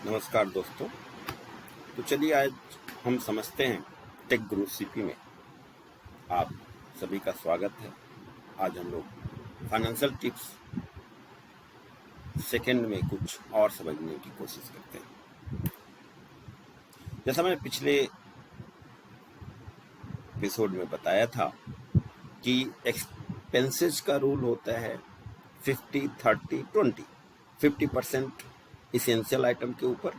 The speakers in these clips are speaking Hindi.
नमस्कार दोस्तों। तो चलिए आज हम समझते हैं टेक गुरु सीपी में आप सभी का स्वागत है। आज हम लोग फाइनेंशियल टिप्स सेकंड में कुछ और समझने की कोशिश करते हैं। जैसा मैंने पिछले एपिसोड में बताया था कि एक्सपेंसेस का रूल होता है 50-30-20। 50% इसेंशियल आइटम के ऊपर,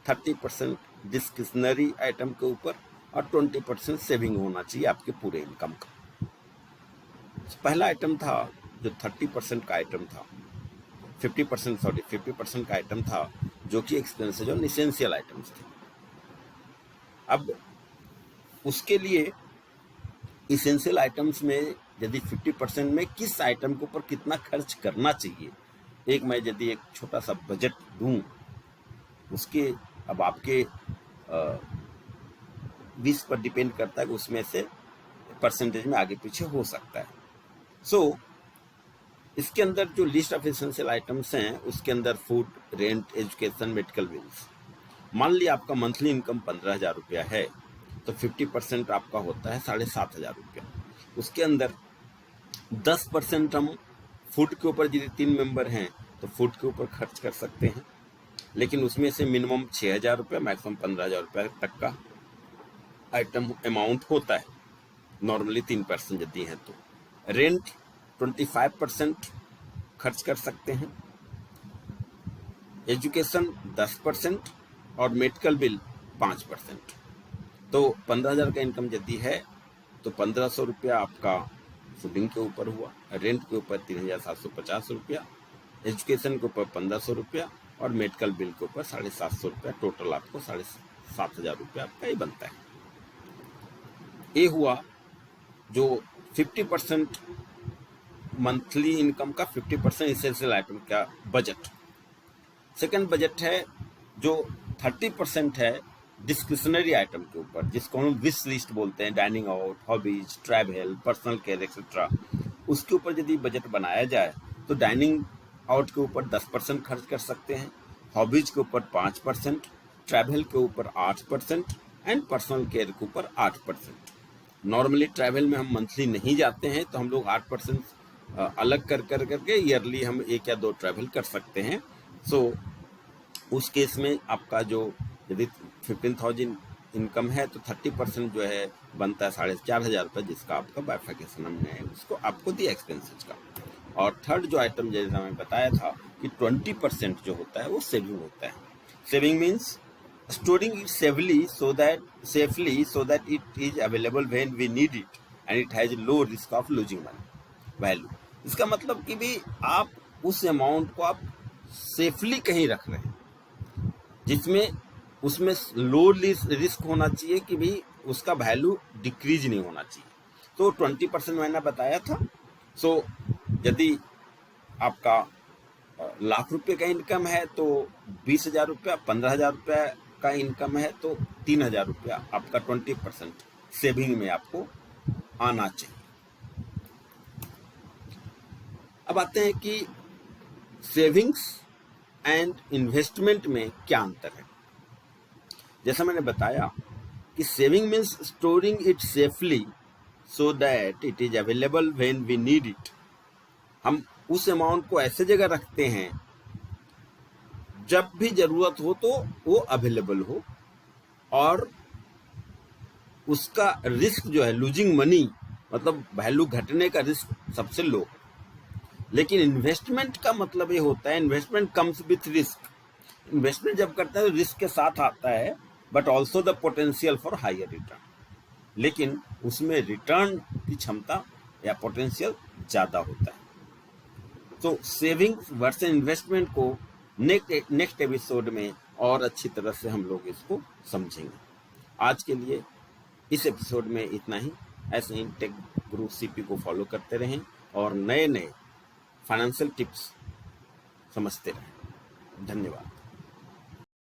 30% डिस्क्रिशनरी आइटम के ऊपर और 20% सेविंग होना चाहिए आपके पूरे इनकम का। पहला आइटम था जो 30% का आइटम था, 50% का आइटम था जो कि एक्सपेंसेस और इसेंशियल आइटम्स थे। अब उसके लिए इसेंशियल आइटम्स में यदि 50% में किस आइटम के ऊपर कितना खर्च करना चाहिए, एक मैं यदि एक छोटा सा बजट दूं उसके अब आपके 20 पर डिपेंड करता है कि उसमें से परसेंटेज में आगे पीछे हो सकता है। इसके अंदर जो लिस्ट ऑफ एसेंशियल आइटम्स हैं उसके अंदर food, rent, education, medical bills. मान लिया आपका मंथली इनकम 15,000 रुपया है तो 50% आपका होता है 7,500 रुपया। उसके अंदर 10% हम फूड के ऊपर, यदि 3 मेंबर हैं तो फूड के ऊपर खर्च कर सकते हैं, लेकिन उसमें से मिनिमम 6,000 रुपया, मैक्सिमम 15,000 रुपया तक का आइटम अमाउंट होता है नॉर्मली 3% यदि है तो। रेंट 25% खर्च कर सकते हैं, एजुकेशन 10% और मेडिकल बिल 5%। तो 15,000 का इनकम यदि है तो 1,500 रुपया आपका फूडिंग के ऊपर हुआ, रेंट के ऊपर 3,750 रुपया, एजुकेशन के ऊपर 1,500 रुपया और मेडिकल बिल के ऊपर 750 रुपया। टोटल आपको 7,500 रुपया आपका ही बनता है। ये हुआ जो 50% मंथली इनकम का 50% इसेंशियल आइटम का बजट। सेकंड बजट है जो 30% है डिस्क्रिशनरी आइटम के ऊपर, जिसको हम विश लिस्ट बोलते हैं, dining out, hobbies, travel, personal care etcetera. उसके ऊपर यदि बजट बनाया जाए तो डाइनिंग आउट के ऊपर 10% खर्च कर सकते हैं, हॉबीज के ऊपर 5%, ट्रैवल के ऊपर 8% एंड पर्सनल केयर के ऊपर 8%। नॉर्मली ट्रैवल में हम मंथली नहीं जाते हैं तो हम लोग 8% अलग कर करके ईयरली हम 1 या 2 ट्रैवल कर सकते हैं। उस केस में आपका जो यदि 15,000 इनकम है तो 30% जो है बनता है 4,500 रुपये, जिसका आपका बाइफिकेशन हमने है उसको आपको दिया एक्सपेंसेस का। और थर्ड जो आइटम जैसा मैं बताया था कि 20% जो होता है वो सेविंग होता है। Saving means storing it safely so that it is available when we need it and it has low risk of losing money value। इसका मतलब कि भी आप उस अमाउंट को आप सेफली कहीं रख रहे हैं जिसमें उसमें लो रिस्क होना चाहिए कि भी उसका वैल्यू डिक्रीज नहीं होना चाहिए। तो 20% मैंने बताया था। यदि आपका लाख रुपए का इनकम है तो 20,000 रुपया, 15,000 रुपया का इनकम है तो 3,000 रुपया आपका 20% सेविंग में आपको आना चाहिए। अब आते हैं कि सेविंग्स एंड इन्वेस्टमेंट में क्या अंतर है। जैसा मैंने बताया कि saving means storing it safely so that it is available when we need it. हम उस अमाउंट को ऐसे जगह रखते हैं जब भी जरूरत हो तो वो अवेलेबल हो और उसका रिस्क जो है लूजिंग मनी, मतलब वैल्यू घटने का रिस्क सबसे लो। लेकिन इन्वेस्टमेंट का मतलब ये होता है, investment comes with risk. Investment जब करता है तो रिस्क के साथ आता है, but also the potential for higher return. लेकिन उसमें रिटर्न की क्षमता या पोटेंशियल ज्यादा होता है। तो सेविंग्स वर्सेस इन्वेस्टमेंट को नेक्स्ट एपिसोड में और अच्छी तरह से हम लोग इसको समझेंगे। आज के लिए इस एपिसोड में इतना ही। ऐसे ही टेक गुरु सीपी को फॉलो करते रहें और नए नए फाइनेंशियल टिप्स समझते रहें। धन्यवाद।